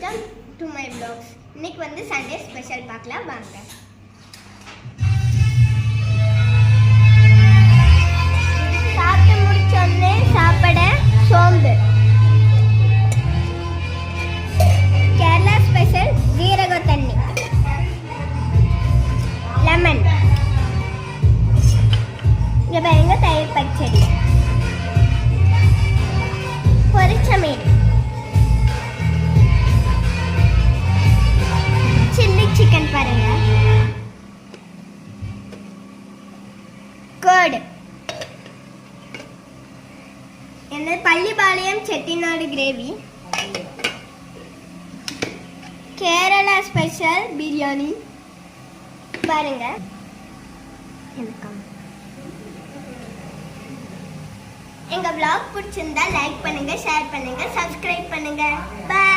Welcome to my vlogs. இன்னைக்கு வந்து Sunday special பார்க்கலாம் வாங்க. சாப்பிட்டு முடிச்சோடனே சாப்பிட சோம்பு, கேரளா ஸ்பெஷல் ஜீரக தண்ணி, லெமன், இங்க பாருங்க தயிர் பச்சடி, பொரிச்ச மீன், சில்லி சிக்கன் பாருங்க, கர்ட், என்ன பள்ளிபாளையம் செட்டிநாடு கிரேவி, கேரளா ஸ்பெஷல் பிரியாணி பாருங்க. எங்க vlog பிடிச்சிருந்தா லைக் பண்ணுங்க, ஷேர் பண்ணுங்க, சப்ஸ்கிரைப் பண்ணுங்க. பை.